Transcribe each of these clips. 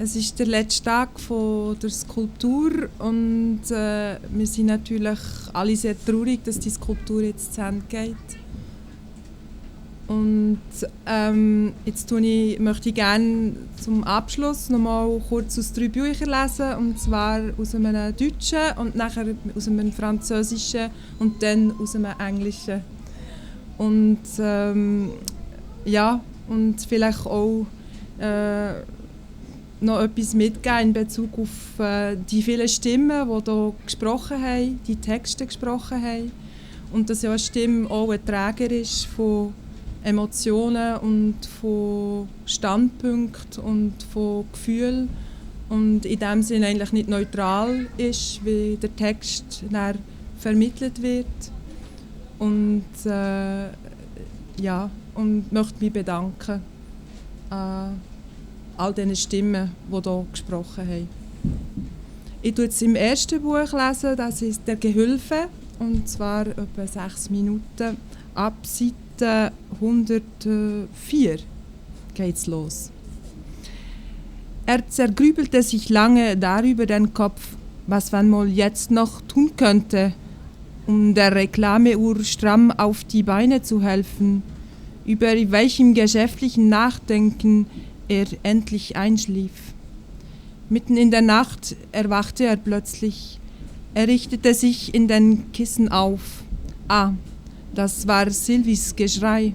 Es ist der letzte Tag von der Skulptur und wir sind natürlich alle sehr traurig, dass die Skulptur jetzt zu Ende geht. Und jetzt möchte ich gerne zum Abschluss noch mal kurz aus 3 Büchern lesen, und zwar aus einem Deutschen und nachher aus einem Französischen und dann aus einem Englischen. Und ja, und vielleicht auch noch etwas mitgeben in Bezug auf die vielen Stimmen, die hier gesprochen haben, die Texte gesprochen haben. Und dass ja eine Stimme auch ein Träger ist von Emotionen und von Standpunkten und von Gefühlen. Und in dem Sinne eigentlich nicht neutral ist, wie der Text dann vermittelt wird. Und ja, und möchte mich bedanken an all diesen Stimmen, die hier gesprochen haben. Ich lese jetzt im ersten Buch, das ist «Der Gehülfe», und zwar etwa 6 Minuten. Ab Seite 104 geht's los. Er zergrübelte sich lange darüber den Kopf, was man wohl jetzt noch tun könnte, um der Reklameuhr stramm auf die Beine zu helfen, über welchem geschäftlichen Nachdenken er endlich einschlief. Mitten in der Nacht erwachte er plötzlich. Er richtete sich in den Kissen auf. Ah, das war Sylvies Geschrei.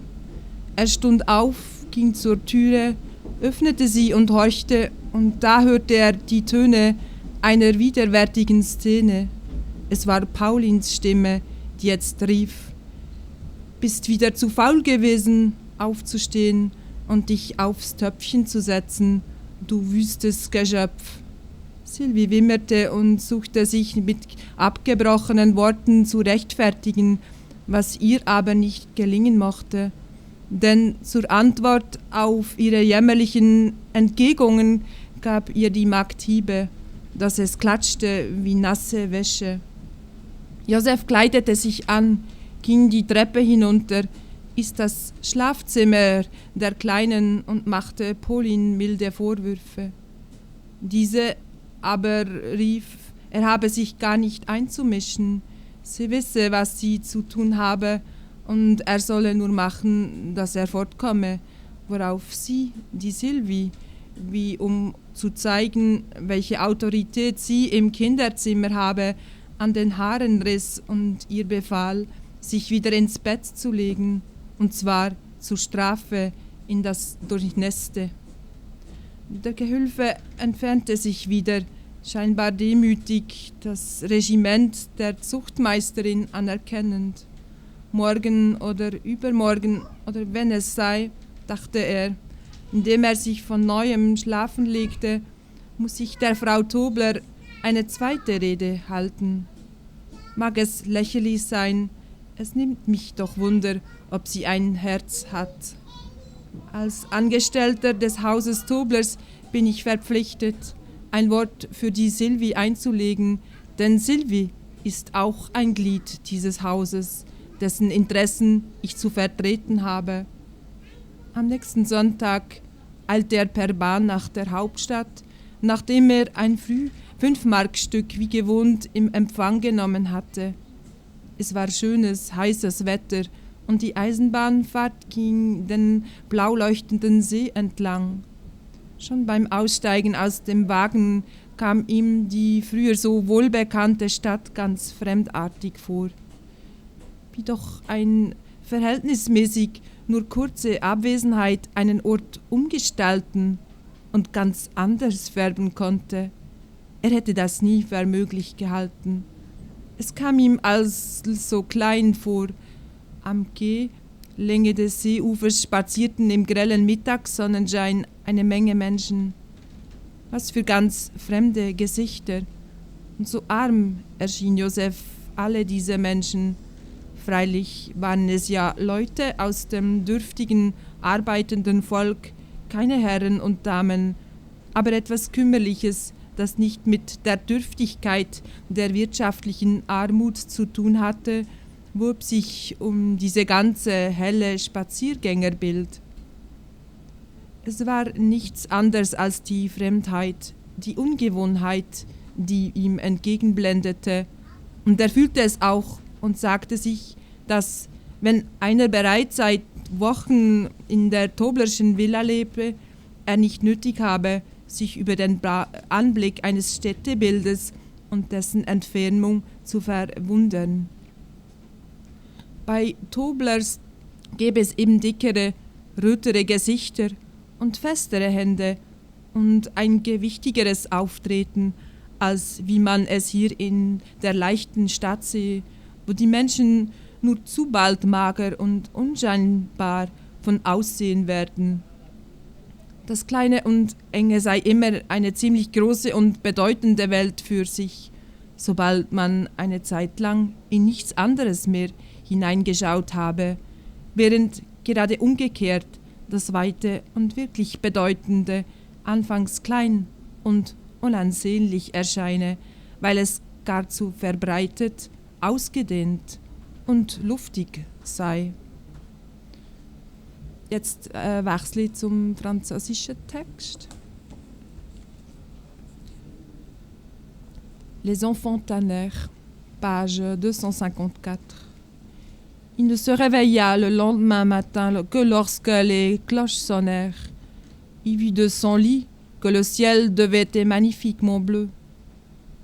Er stund auf, ging zur Türe, öffnete sie und horchte, und da hörte er die Töne einer widerwärtigen Szene. Es war Paulins Stimme, die jetzt rief: »Bist wieder zu faul gewesen, aufzustehen und dich aufs Töpfchen zu setzen, du wüstes Geschöpf.« Sylvie wimmerte und suchte sich mit abgebrochenen Worten zu rechtfertigen, was ihr aber nicht gelingen mochte. Denn zur Antwort auf ihre jämmerlichen Entgegungen gab ihr die Magd Hiebe, dass es klatschte wie nasse Wäsche. Josef kleidete sich an, ging die Treppe hinunter, ist das Schlafzimmer der Kleinen und machte Pauline milde Vorwürfe. Diese aber rief, er habe sich gar nicht einzumischen, sie wisse, was sie zu tun habe, und er solle nur machen, dass er fortkomme, worauf sie, die Sylvie, wie um zu zeigen, welche Autorität sie im Kinderzimmer habe, an den Haaren riss und ihr befahl, sich wieder ins Bett zu legen, und zwar zur Strafe in das Durchnässte. Der Gehülfe entfernte sich wieder, scheinbar demütig, das Regiment der Zuchtmeisterin anerkennend. Morgen oder übermorgen oder wenn es sei, dachte er, indem er sich von neuem schlafen legte, muss ich der Frau Tobler eine zweite Rede halten. Mag es lächerlich sein, es nimmt mich doch Wunder, ob sie ein Herz hat. Als Angestellter des Hauses Toblers bin ich verpflichtet, ein Wort für die Sylvie einzulegen, denn Sylvie ist auch ein Glied dieses Hauses, dessen Interessen ich zu vertreten habe. Am nächsten Sonntag eilte er per Bahn nach der Hauptstadt, nachdem er ein 5-Mark-Stück wie gewohnt im Empfang genommen hatte. Es war schönes, heißes Wetter und die Eisenbahnfahrt ging den blau leuchtenden See entlang. Schon beim Aussteigen aus dem Wagen kam ihm die früher so wohlbekannte Stadt ganz fremdartig vor. Wie doch ein verhältnismäßig nur kurze Abwesenheit einen Ort umgestalten und ganz anders färben konnte. Er hätte das nie für möglich gehalten. Es kam ihm als so klein vor. Am Quai, Länge des Seeufers, spazierten im grellen Mittagssonnenschein eine Menge Menschen. Was für ganz fremde Gesichter. Und so arm erschien Josef alle diese Menschen. Freilich waren es ja Leute aus dem dürftigen, arbeitenden Volk, keine Herren und Damen, aber etwas Kümmerliches, das nicht mit der Dürftigkeit der wirtschaftlichen Armut zu tun hatte, wurb sich um diese ganze helle Spaziergängerbild. Es war nichts anderes als die Fremdheit, die Ungewohnheit, die ihm entgegenblendete. Und er fühlte es auch und sagte sich, dass, wenn einer bereits seit Wochen in der Toblerschen Villa lebe, er nicht nötig habe, sich über den Anblick eines Städtebildes und dessen Entfernung zu verwundern. Bei Toblers gäbe es eben dickere, rötere Gesichter und festere Hände und ein gewichtigeres Auftreten, als wie man es hier in der leichten Stadt sehe, wo die Menschen nur zu bald mager und unscheinbar von Aussehen werden. Das Kleine und Enge sei immer eine ziemlich große und bedeutende Welt für sich, sobald man eine Zeit lang in nichts anderes mehr hineingeschaut habe, während gerade umgekehrt das Weite und wirklich Bedeutende anfangs klein und unansehnlich erscheine, weil es gar zu verbreitet, ausgedehnt und luftig sei. Jetzt wechsle ich zum französischen Text. Les enfants tannèrent, page 254. Il ne se réveilla le lendemain matin que lorsque les cloches sonnèrent. Il vit de son lit que le ciel devait être magnifiquement bleu.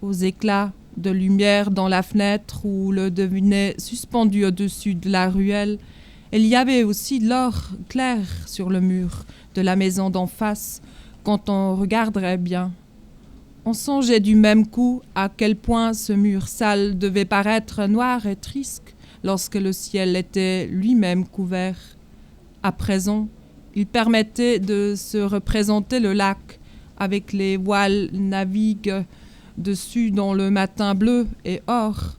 Aux éclats de lumière dans la fenêtre où le devinait suspendu au-dessus de la ruelle, il y avait aussi l'or clair sur le mur de la maison d'en face quand on regarderait bien. On songeait du même coup à quel point ce mur sale devait paraître noir et triste lorsque le ciel était lui-même couvert. À présent, il permettait de se représenter le lac avec les voiles naviguent dessus dans le matin bleu et or.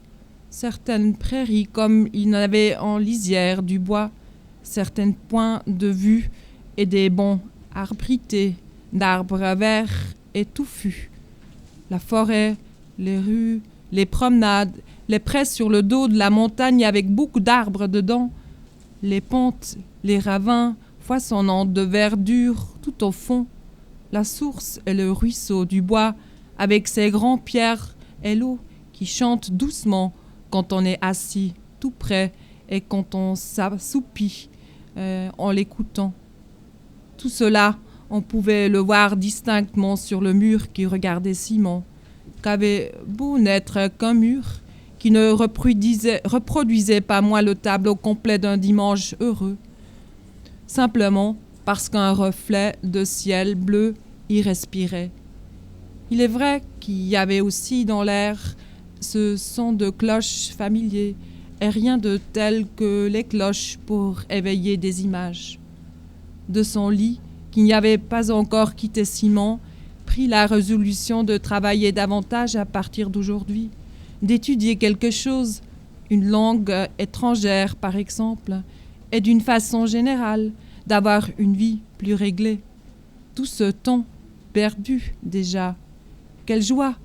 Certaines prairies comme il y en avait en lisière du bois, certains points de vue et des bancs arbrités d'arbres verts et touffus. La forêt, les rues, les promenades, les prés sur le dos de la montagne avec beaucoup d'arbres dedans, les pentes, les ravins foisonnants de verdure tout au fond, la source et le ruisseau du bois avec ses grands pierres et l'eau qui chante doucement quand on est assis tout près et quand on s'assoupit en l'écoutant. Tout cela, on pouvait le voir distinctement sur le mur qui regardait Simon, qu'avait beau n'être qu'un mur, qui ne reproduisait pas moins le tableau complet d'un dimanche heureux, simplement parce qu'un reflet de ciel bleu y respirait. Il est vrai qu'il y avait aussi dans l'air ce son de cloches familier, et rien de tel que les cloches pour éveiller des images. De son lit, qui n'y avait pas encore quitté Simon, prit la résolution de travailler davantage à partir d'aujourd'hui, d'étudier quelque chose, une langue étrangère par exemple, et d'une façon générale, d'avoir une vie plus réglée. Tout ce temps perdu déjà. Quelle joie!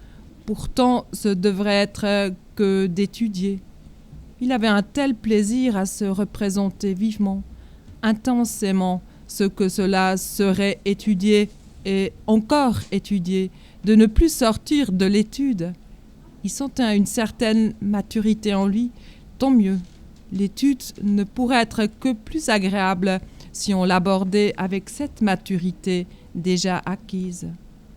Pourtant, ce devrait être que d'étudier. Il avait un tel plaisir à se représenter vivement, intensément, ce que cela serait étudier et encore étudier, de ne plus sortir de l'étude. Il sentait une certaine maturité en lui, tant mieux. L'étude ne pourrait être que plus agréable si on l'abordait avec cette maturité déjà acquise.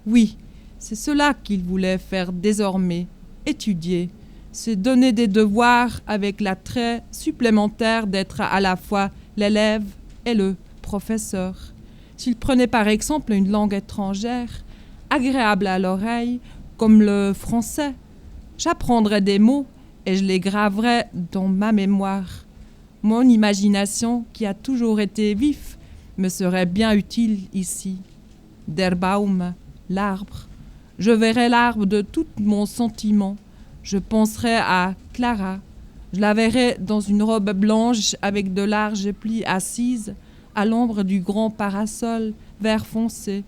Oui, c'est cela qu'il voulait faire désormais, étudier, se donner des devoirs avec l'attrait supplémentaire d'être à la fois l'élève et le professeur. S'il prenait par exemple une langue étrangère, agréable à l'oreille, comme le français, j'apprendrais des mots et je les graverais dans ma mémoire. Mon imagination, qui a toujours été vive, me serait bien utile ici. Der Baum, l'arbre. Je verrais l'arbre de tout mon sentiment. Je penserais à Clara. Je la verrais dans une robe blanche avec de larges plis assise à l'ombre du grand parasol vert foncé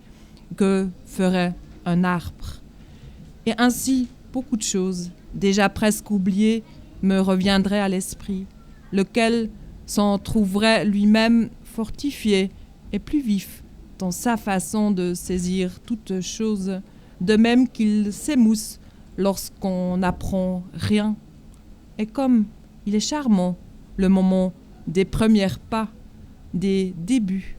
que ferait un arbre. Et ainsi, beaucoup de choses, déjà presque oubliées, me reviendraient à l'esprit, lequel s'en trouverait lui-même fortifié et plus vif dans sa façon de saisir toute chose, de même qu'il s'émousse lorsqu'on n'apprend rien. Et comme il est charmant, le moment des premiers pas, des débuts.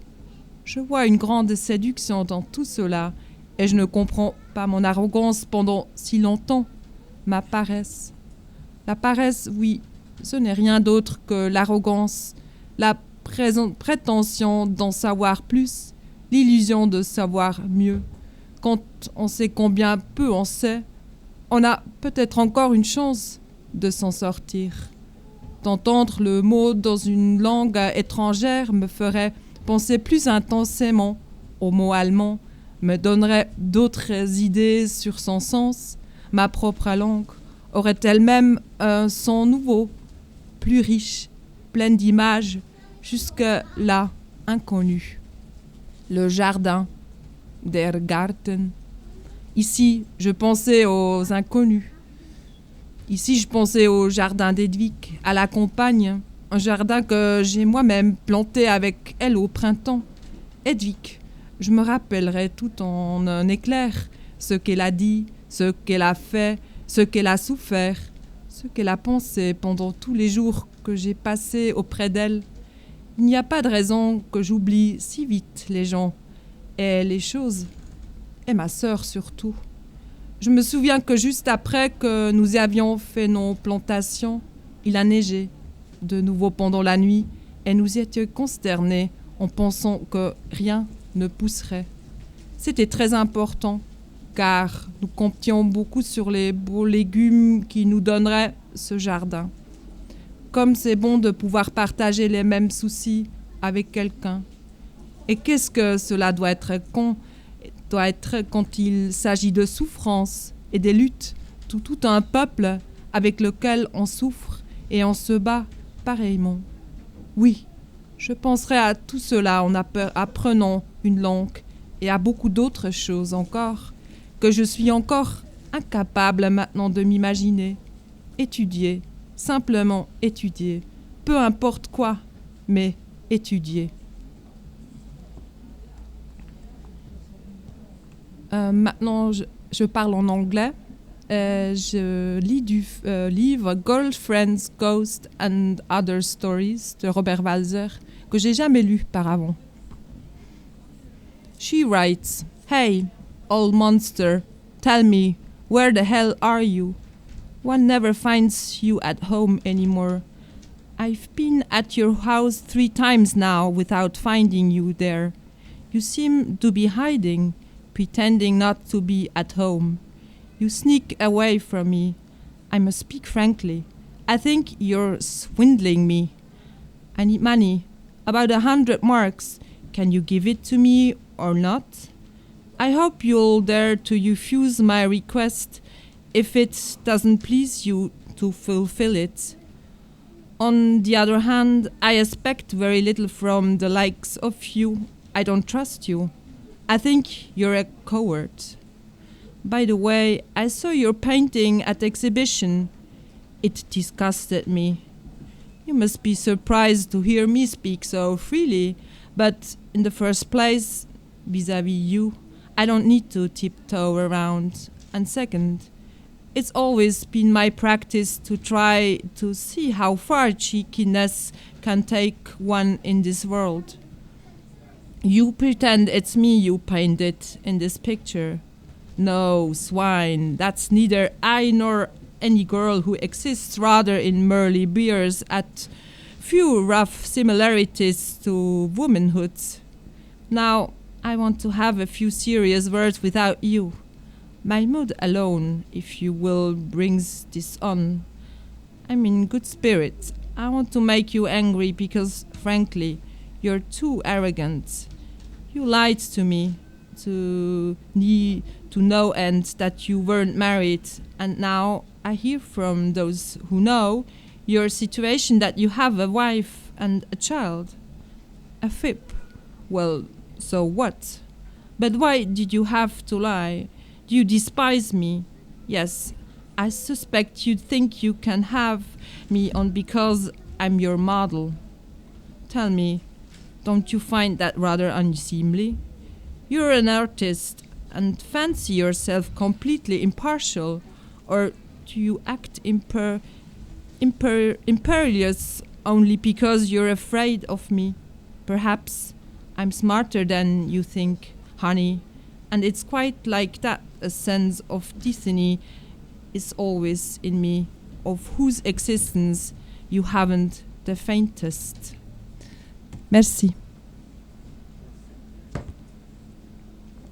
Je vois une grande séduction dans tout cela, et je ne comprends pas mon arrogance pendant si longtemps, ma paresse. La paresse, oui, ce n'est rien d'autre que l'arrogance, la prétention d'en savoir plus, l'illusion de savoir mieux. Quand on sait combien peu on sait, on a peut-être encore une chance de s'en sortir. D'entendre le mot dans une langue étrangère me ferait penser plus intensément au mot allemand, me donnerait d'autres idées sur son sens. Ma propre langue aurait elle-même un son nouveau, plus riche, plein d'images, jusque-là inconnues. Le jardin, der Garten. Ici, je pensais aux inconnus. Ici, je pensais au jardin d'Edwig, à la campagne, un jardin que j'ai moi-même planté avec elle au printemps. Edwig, je me rappellerai tout en un éclair ce qu'elle a dit, ce qu'elle a fait, ce qu'elle a souffert, ce qu'elle a pensé pendant tous les jours que j'ai passés auprès d'elle. Il n'y a pas de raison que j'oublie si vite les gens et les choses, et ma sœur surtout. Je me souviens que juste après que nous avions fait nos plantations, il a neigé de nouveau pendant la nuit et nous étions consternés en pensant que rien ne pousserait. C'était très important car nous comptions beaucoup sur les beaux légumes qui nous donneraient ce jardin. Comme c'est bon de pouvoir partager les mêmes soucis avec quelqu'un. Et qu'est-ce que cela doit être quand il s'agit de souffrance et des luttes, tout un peuple avec lequel on souffre et on se bat pareillement. Oui, je penserai à tout cela en apprenant une langue et à beaucoup d'autres choses encore, que je suis encore incapable maintenant de m'imaginer. Étudier, simplement étudier, peu importe quoi, mais étudier. Maintenant, je parle en anglais. Je lis du livre Girlfriends, Ghosts and Other Stories de Robert Walser, que j'ai jamais lu par avant. She writes, "Hey, old monster, tell me, where the hell are you? One never finds you at home anymore. I've been at your house 3 times now without finding you there. You seem to be hiding, pretending not to be at home. You sneak away from me. I must speak frankly. I think you're swindling me. I need money, about 100 marks. Can you give it to me or not? I hope you'll dare to refuse my request if it doesn't please you to fulfill it. On the other hand, I expect very little from the likes of you. I don't trust you. I think you're a coward. By the way, I saw your painting at exhibition. It disgusted me. You must be surprised to hear me speak so freely, but in the first place, vis-à-vis you, I don't need to tiptoe around. And second, it's always been my practice to try to see how far cheekiness can take one in this world. You pretend it's me you painted in this picture. No, swine, that's neither I nor any girl who exists rather in merely bears at few rough similarities to womanhood. Now, I want to have a few serious words without you. My mood alone, if you will, brings this on. I'm in good spirits. I want to make you angry because, frankly, you're too arrogant. You lied to me, to no end that you weren't married, and now I hear from those who know your situation that you have a wife and a child. A fib. Well, so what? But why did you have to lie? Do you despise me? Yes, I suspect you think you can have me on because I'm your model. Tell me, don't you find that rather unseemly? You're an artist and fancy yourself completely impartial, or do you act imperious only because you're afraid of me? Perhaps I'm smarter than you think, honey, and it's quite like that. A sense of destiny is always in me, of whose existence you haven't the faintest. Merci.